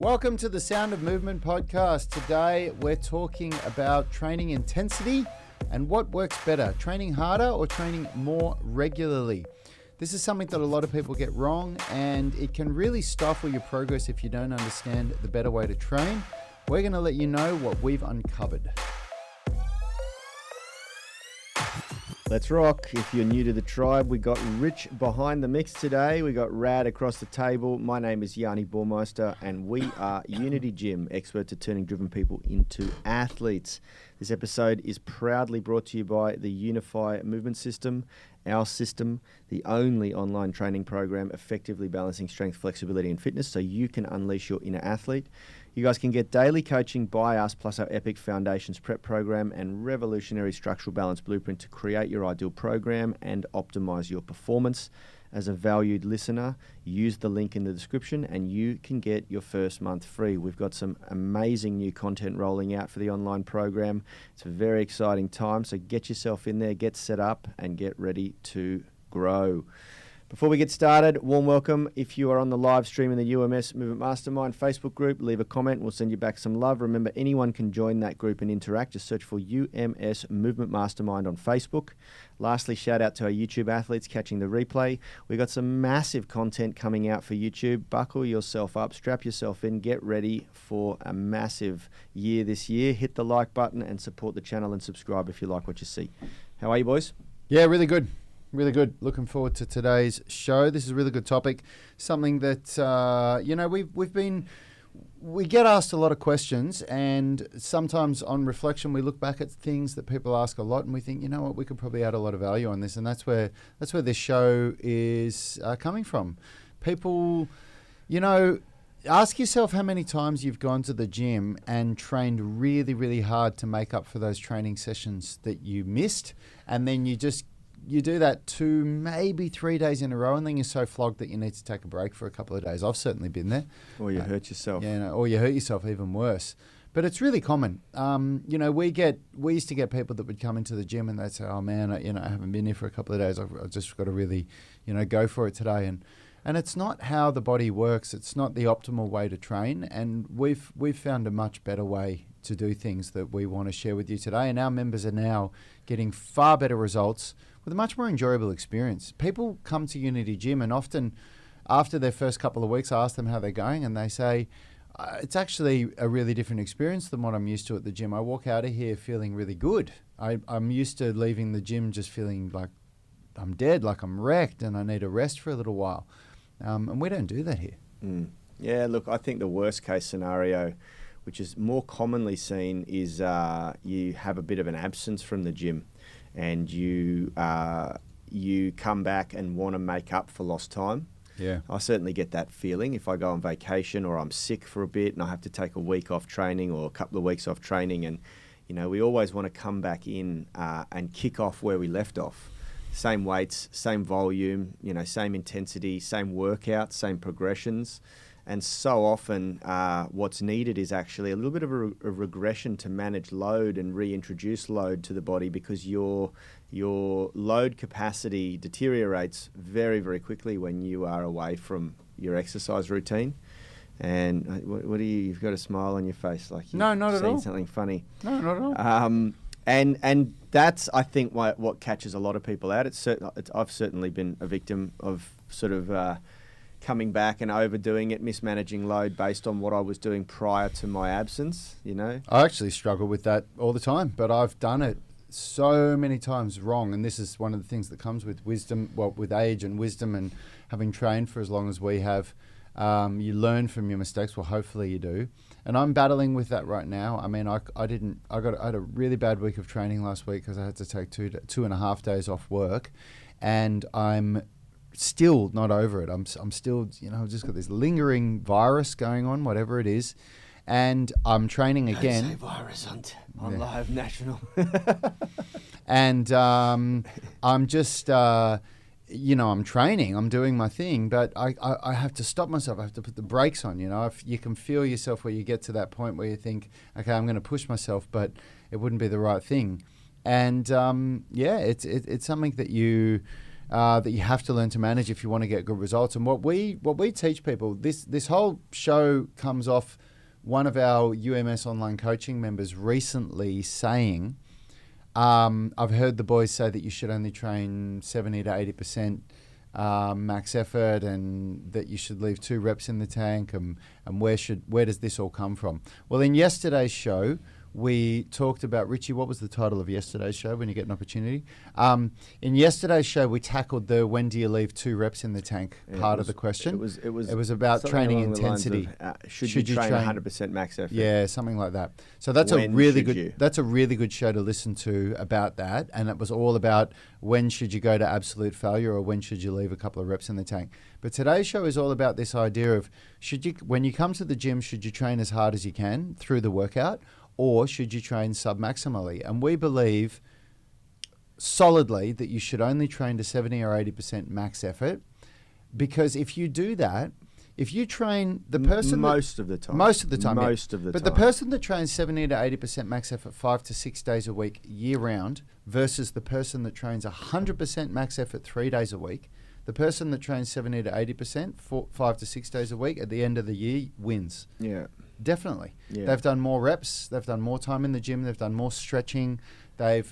Welcome to the Sound of Movement podcast. Today we're talking about training intensity and what works better, training harder or training more regularly. This is something that a lot of people get wrong, and it can really stifle your progress if you don't understand the better way to train. We're going to let you know what we've uncovered. Let's rock. If you're new to the tribe, we got Rich behind the mix today. We got Rad across the table. My name is Yani Burmeister, and we are Unity Gym, experts at turning driven people into athletes. This episode is proudly brought to you by the Unify Movement System, our system, the only online training program effectively balancing strength, flexibility, and fitness so you can unleash your inner athlete. You guys can get daily coaching by us, plus our epic Foundations Prep program and revolutionary structural balance blueprint to create your ideal program and optimize your performance. As a valued listener, use the link in the description and you can get your first month free. We've got some amazing new content rolling out for the online program. It's a very exciting time, so get yourself in there, get set up, and get ready to grow. Before we get started, warm welcome. If you are on the live stream in the UMS Movement Mastermind Facebook group, leave a comment and we'll send you back some love. Remember, anyone can join that group and interact. Just search for UMS Movement Mastermind on Facebook. Lastly, shout out to our YouTube athletes catching the replay. We got some massive content coming out for YouTube. Buckle yourself up, strap yourself in, get ready for a massive year this year. Hit the like button and support the channel and subscribe if you like what you see. How are you, boys? Yeah, really good. Really good. Looking forward to today's show. This is a really good topic. Something that, we get asked a lot of questions, and sometimes on reflection, we look back at things that people ask a lot and we think, you know what, we could probably add a lot of value on this. And that's where this show is coming from. People, ask yourself how many times you've gone to the gym and trained really, really hard to make up for those training sessions that you missed. And then you do that 2, maybe 3 days in a row, and then you're so flogged that you need to take a break for a couple of days. I've certainly been there. Or you hurt yourself. Yeah, or you hurt yourself, even worse. But it's really common. We used to get people that would come into the gym and they'd say, "Oh man, I haven't been here for a couple of days. I've just got to really, go for it today." And it's not how the body works. It's not the optimal way to train. And we've found a much better way to do things that we want to share with you today. And our members are now getting far better results with a much more enjoyable experience. People come to Unity Gym, and often after their first couple of weeks, I ask them how they're going, and they say, it's actually a really different experience than what I'm used to at the gym. I walk out of here feeling really good. I'm used to leaving the gym just feeling like I'm dead, like I'm wrecked, and I need a rest for a little while. And we don't do that here. Yeah, look, I think the worst case scenario, which is more commonly seen, is you have a bit of an absence from the gym and you come back and want to make up for lost time. Yeah, I certainly get that feeling if I go on vacation or I'm sick for a bit and I have to take a week off training or a couple of weeks off training, and we always want to come back in and kick off where we left off. Same weights, same volume, same intensity, same workouts, same progressions. And so often what's needed is actually a little bit of a regression to manage load and reintroduce load to the body, because your load capacity deteriorates very, very quickly when you are away from your exercise routine. And you've got a smile on your face like you've seen something funny. No, not at all. And that's, I think, what catches a lot of people out. I've certainly been a victim of sort of coming back and overdoing it, mismanaging load based on what I was doing prior to my absence, I actually struggle with that all the time, but I've done it so many times wrong. And this is one of the things that comes with wisdom, with age and wisdom, and having trained for as long as we have. You learn from your mistakes. Well, hopefully you do. And I'm battling with that right now. I mean, I had a really bad week of training last week because I had to take 2.5 days off work, and I'm still not over it. I'm still, I've just got this lingering virus going on, whatever it is, and I'm training again. Don't say virus on live national. And I'm just, I'm training, I'm doing my thing, but I have to stop myself. I have to put the brakes on. If you can feel yourself where you get to that point where you think, okay, I'm going to push myself, but it wouldn't be the right thing. And it's something that you that you have to learn to manage if you want to get good results. And what we teach people, this whole show comes off one of our UMS online coaching members recently saying, I've heard the boys say that you should only train 70 to 80% max effort, and that you should leave 2 reps in the tank, and where does this all come from? Well, in yesterday's show, we talked about, Richie, what was the title of yesterday's show when you get an opportunity? In yesterday's show, we tackled the when do you leave 2 reps in the tank part of the question. It was about training intensity. Should you train 100% max effort? Yeah, something like that. So that's a really good show to listen to about that. And it was all about when should you go to absolute failure, or when should you leave a couple of reps in the tank. But today's show is all about this idea of, when you come to the gym, should you train as hard as you can through the workout, or should you train sub-maximally? And we believe solidly that you should only train to 70 or 80% max effort, because if you do that, if you train the person... Most of the time. But the person that trains 70 to 80% max effort 5 to 6 days a week year-round versus the person that trains 100% max effort 3 days a week, the person that trains 70 to 80% 5 to 6 days a week at the end of the year wins. Yeah. Definitely. Yeah. They've done more reps. They've done more time in the gym. They've done more stretching. Their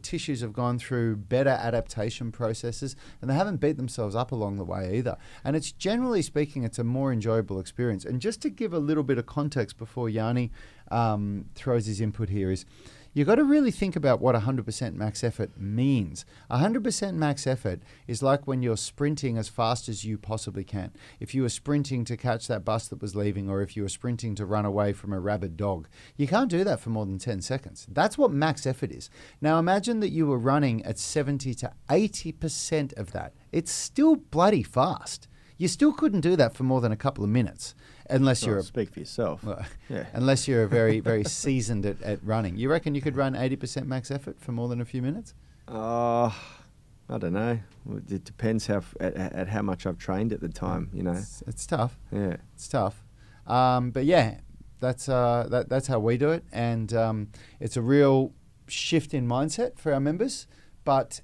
tissues have gone through better adaptation processes, and they haven't beat themselves up along the way either. And it's, generally speaking, it's a more enjoyable experience. And just to give a little bit of context before Yani throws his input here is, you've got to really think about what 100% max effort means. 100% max effort is like when you're sprinting as fast as you possibly can. If you were sprinting to catch that bus that was leaving, or if you were sprinting to run away from a rabid dog, you can't do that for more than 10 seconds. That's what max effort is. Now imagine that you were running at 70 to 80% of that. It's still bloody fast. You still couldn't do that for more than a couple of minutes. Unless you're speak for yourself. Unless you're a very, very seasoned at running. You reckon you could run 80% max effort for more than a few minutes? I don't know. It depends at how much I've trained at the time. You know, it's tough. Yeah, it's tough. But yeah, that's how we do it, and it's a real shift in mindset for our members. But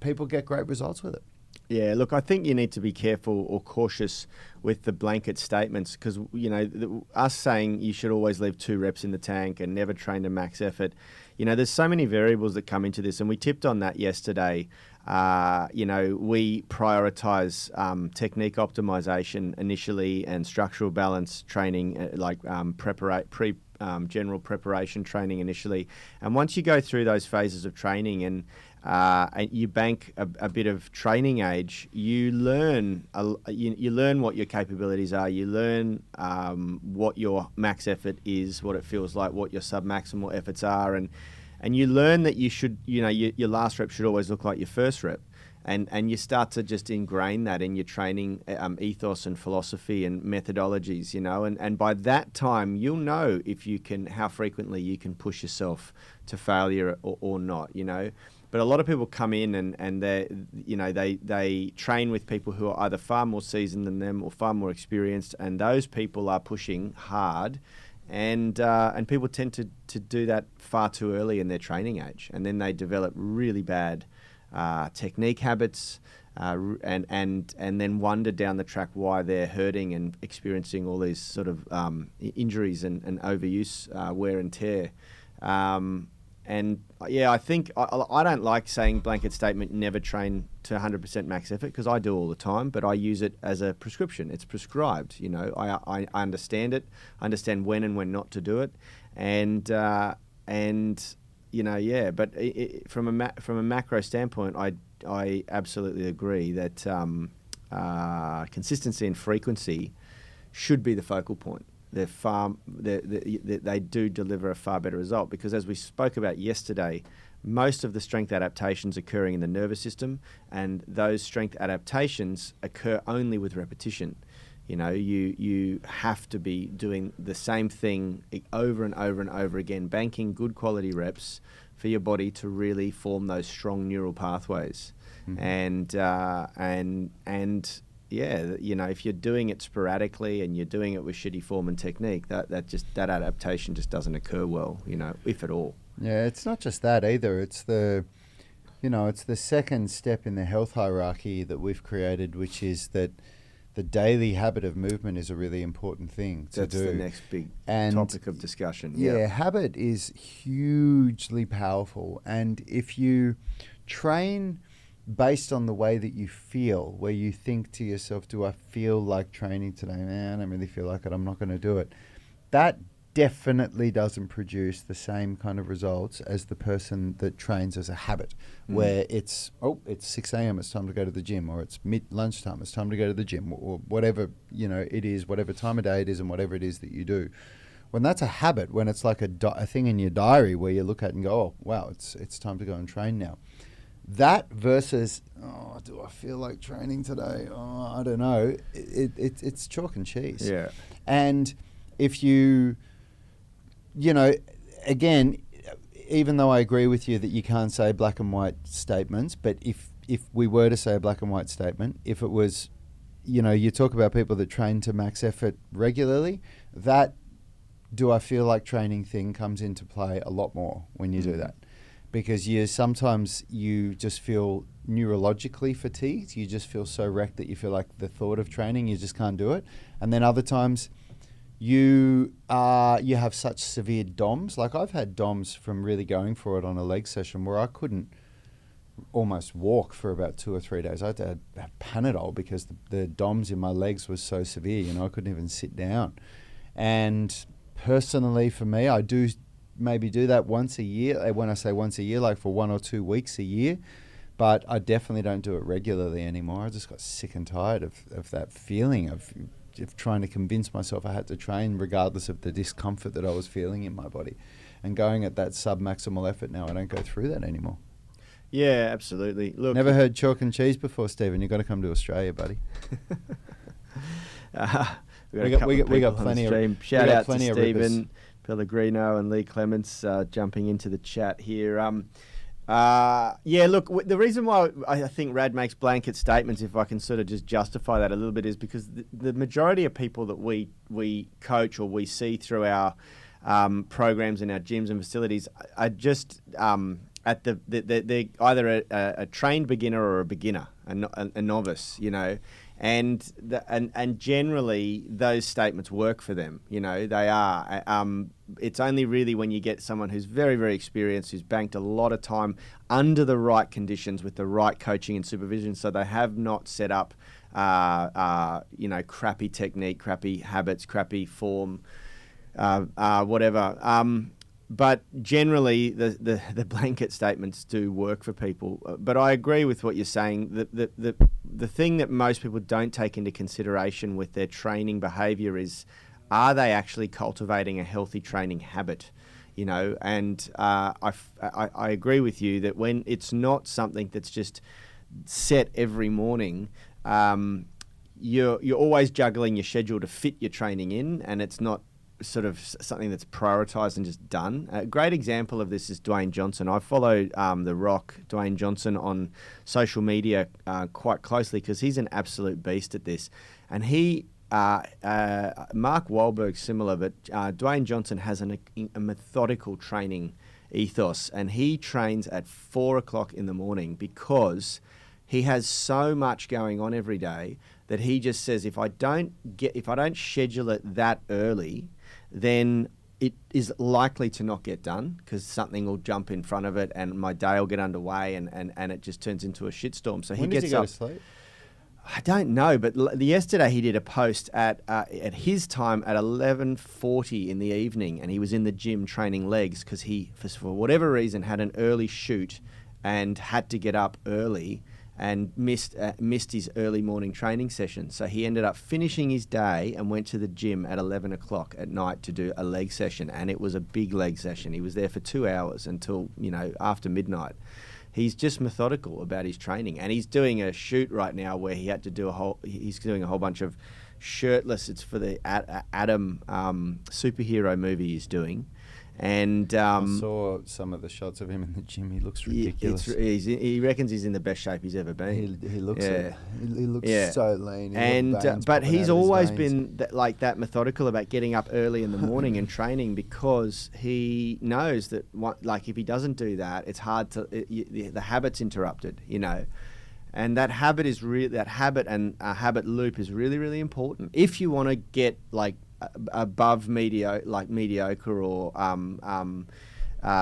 people get great results with it. Yeah, look, I think you need to be careful or cautious with the blanket statements, because, you know, us saying you should always leave 2 reps in the tank and never train to max effort, you know, there's so many variables that come into this, and we tipped on that yesterday. You know, we prioritize technique optimization initially, and structural balance training, general preparation training initially. And once you go through those phases of training and you bank a bit of training age, you learn you learn what your capabilities are. You learn what your max effort is, what it feels like, what your sub-maximal efforts are, and you learn that you should, you know, your last rep should always look like your first rep. And you start to just ingrain that in your training ethos and philosophy and methodologies, you know. And by that time, you'll know if you can, how frequently you can push yourself to failure or not, you know. But a lot of people come in and they train with people who are either far more seasoned than them or far more experienced, and those people are pushing hard, and people tend to do that far too early in their training age, and then they develop really bad technique habits, and then wonder down the track why they're hurting and experiencing all these sort of injuries and overuse, wear and tear. And yeah, I think I don't like saying blanket statement, never train to 100% max effort, because I do all the time, but I use it as a prescription. It's prescribed, you know. I understand it. I understand when and when not to do it. And you know, yeah, but from a macro standpoint, I absolutely agree that consistency and frequency should be the focal point. They do deliver a far better result, because as we spoke about yesterday, most of the strength adaptations occurring in the nervous system, and those strength adaptations occur only with repetition. You know, you have to be doing the same thing over and over and over again, banking good quality reps for your body to really form those strong neural pathways. Mm-hmm. And yeah, you know, if you're doing it sporadically and you're doing it with shitty form and technique, that adaptation just doesn't occur well, you know, if at all. Yeah, it's not just that either. It's the it's the second step in the health hierarchy that we've created, which is that the daily habit of movement is a really important thing to do. That's the next big topic of discussion. Yeah, habit is hugely powerful. And if you train based on the way that you feel, where you think to yourself, do I feel like training today? Man, I don't really feel like it. I'm not going to do it. That definitely doesn't produce the same kind of results as the person that trains as a habit, where it's 6 a.m, it's time to go to the gym, or it's lunchtime, it's time to go to the gym, or whatever, it is, whatever time of day it is and whatever it is that you do. When that's a habit, when it's like a thing in your diary where you look at it and go, oh, wow, it's time to go and train now. That versus, oh, do I feel like training today? Oh, I don't know. It's chalk and cheese. Yeah. And if you... again, even though I agree with you that you can't say black and white statements, but if we were to say a black and white statement, if it was, you talk about people that train to max effort regularly, that do I feel like training thing comes into play a lot more when you do that. Because sometimes you just feel neurologically fatigued. You just feel so wrecked that you feel like the thought of training, you just can't do it. And then other times... You have such severe DOMs. Like I've had DOMs from really going for it on a leg session where I couldn't almost walk for about 2 or 3 days. I had to have Panadol because the DOMs in my legs was so severe. I couldn't even sit down. And personally, for me, I do maybe do that once a year. When I say once a year, like for 1 or 2 weeks a year. But I definitely don't do it regularly anymore. I just got sick and tired of that feeling of trying to convince myself I had to train regardless of the discomfort that I was feeling in my body. And going at that sub-maximal effort now, I don't go through that anymore. Yeah, absolutely. Look, never heard chalk and cheese before, Stephen. You've got to come to Australia, buddy. we got plenty of shout out to Stephen Pellegrino and Lee Clements jumping into the chat here. Look, the reason why I think Rad makes blanket statements, if I can sort of just justify that a little bit, is because the majority of people that we coach or we see through our programs in our gyms and facilities are just at they're either a trained beginner or a beginner, a novice, and generally those statements work for them. They are. It's only really when you get someone who's very, very experienced, who's banked a lot of time under the right conditions with the right coaching and supervision, so they have not set up, crappy technique, crappy habits, crappy form, whatever. But generally, the blanket statements do work for people. But I agree with what you're saying. The thing that most people don't take into consideration with their training behaviour is, are they actually cultivating a healthy training habit? And I agree with you that when it's not something that's just set every morning, you're always juggling your schedule to fit your training in, and it's not sort of something that's prioritized and just done. A great example of this is Dwayne Johnson. I follow The Rock, Dwayne Johnson, on social media quite closely because he's an absolute beast at this. And he, Mark Wahlberg's similar, but Dwayne Johnson has a methodical training ethos, and he trains at 4 o'clock in the morning because he has so much going on every day that he just says, if I don't schedule it that early, then it is likely to not get done because something will jump in front of it and my day will get underway and it just turns into a shitstorm. So when he gets does he go up. to sleep? I don't know, but yesterday he did a post at his time at 11:40 in the evening, and he was in the gym training legs because he, for whatever reason, had an early shoot and had to get up early and missed his early morning training session. So he ended up finishing his day and went to the gym at 11 o'clock at night to do a leg session, and it was a big leg session. He was there for 2 hours until after midnight. He's just methodical about his training, and he's doing a shoot right now where he had to do he's doing a whole bunch of shirtless. It's for the Adam superhero movie he's doing. And I saw some of the shots of him in the gym. He looks ridiculous. He reckons he's in the best shape he's ever been. He looks it. He looks so lean. But he's always been that methodical about getting up early in the morning and training, because he knows that if he doesn't do that, it's hard to the habit's interrupted. And that habit and a habit loop is really, really important if you want to get above mediocre or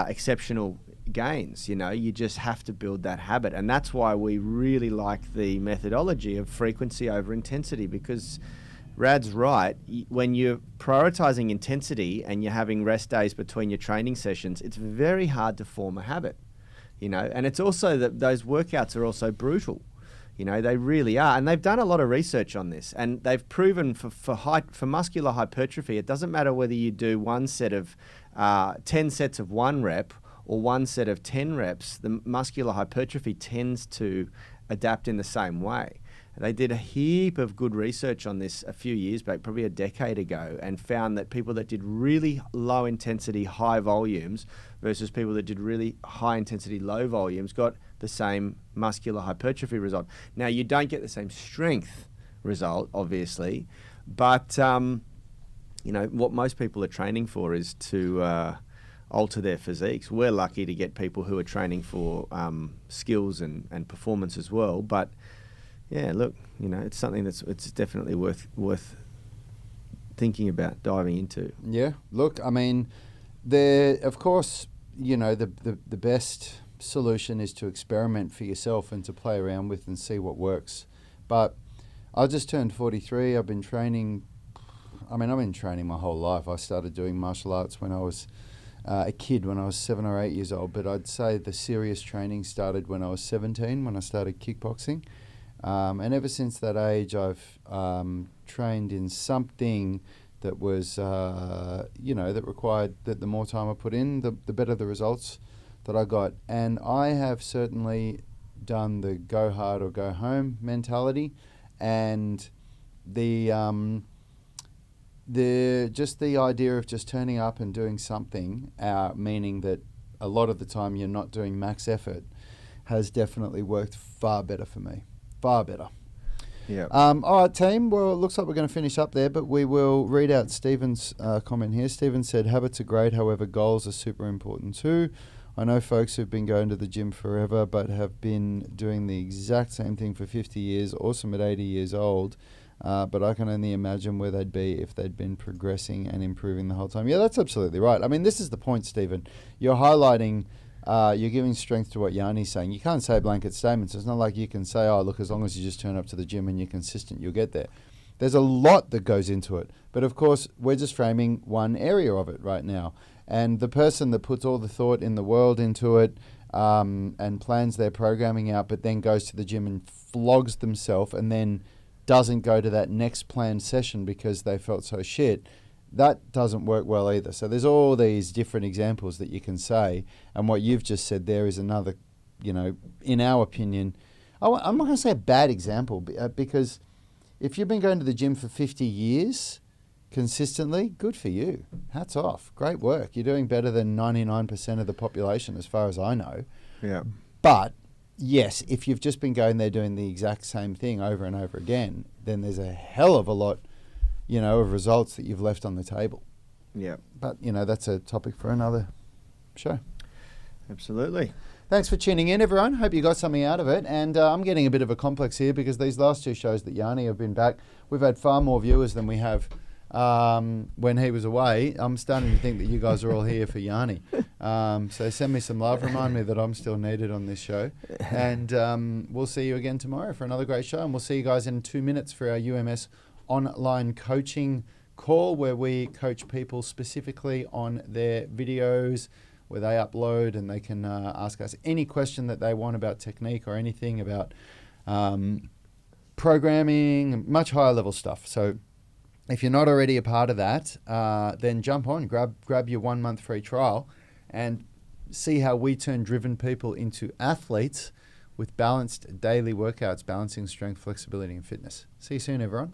exceptional gains. You just have to build that habit, and that's why we really like the methodology of frequency over intensity, because Rad's right. When you're prioritizing intensity and you're having rest days between your training sessions, it's very hard to form a habit. And it's also that those workouts are also brutal. They really are. And they've done a lot of research on this, and they've proven for muscular hypertrophy, it doesn't matter whether you do one set of 10 sets of 1 rep or one set of 10 reps, the muscular hypertrophy tends to adapt in the same way. They did a heap of good research on this a few years back, probably a decade ago, and found that people that did really low intensity, high volumes versus people that did really high intensity, low volumes got the same muscular hypertrophy result. Now, you don't get the same strength result, obviously, but what most people are training for is to alter their physiques. We're lucky to get people who are training for skills and performance as well, but yeah, look, it's something it's definitely worth thinking about diving into. Yeah, look, I mean, of course, the best solution is to experiment for yourself and to play around with and see what works. But I just turned 43. I've been training my whole life. I started doing martial arts when I was a kid, when I was 7 or 8 years old. But I'd say the serious training started when I was 17, when I started kickboxing. And ever since that age, I've trained in something that was, that required that the more time I put in, the better the results that I got. And I have certainly done the go hard or go home mentality, and the idea of just turning up and doing something, meaning that a lot of the time you're not doing max effort, has definitely worked far better for me. Far better. Yeah. All right, team. Well, it looks like we're going to finish up there, but we will read out Stephen's comment here. Stephen said, habits are great, however, goals are super important too. I know folks who've been going to the gym forever but have been doing the exact same thing for 50 years, awesome at 80 years old, but I can only imagine where they'd be if they'd been progressing and improving the whole time. Yeah, that's absolutely right. I mean, this is the point, Stephen. You're highlighting... you're giving strength to what Yani's saying. You can't say blanket statements. It's not like you can say, oh, look, as long as you just turn up to the gym and you're consistent, you'll get there. There's a lot that goes into it. But of course, we're just framing one area of it right now. And the person that puts all the thought in the world into it and plans their programming out, but then goes to the gym and flogs themselves and then doesn't go to that next planned session because they felt so shit, that doesn't work well either. So there's all these different examples that you can say, and what you've just said there is another, in our opinion, I'm not going to say a bad example, because if you've been going to the gym for 50 years consistently, good for you. Hats off. Great work. You're doing better than 99% of the population as far as I know. Yeah. But yes, if you've just been going there doing the exact same thing over and over again, then there's a hell of a lot of results that you've left on the table. Yeah. But, that's a topic for another show. Absolutely. Thanks for tuning in, everyone. Hope you got something out of it. And I'm getting a bit of a complex here because these last 2 shows that Yanni have been back, we've had far more viewers than we have when he was away. I'm starting to think that you guys are all here for Yanni. So send me some love. Remind me that I'm still needed on this show. And we'll see you again tomorrow for another great show. And we'll see you guys in 2 minutes for our UMS online coaching call, where we coach people specifically on their videos where they upload, and they can ask us any question that they want about technique or anything about programming, much higher level stuff. So if you're not already a part of that, then jump on, grab your 1 month free trial and see how we turn driven people into athletes with balanced daily workouts, balancing strength, flexibility and fitness. See you soon, everyone.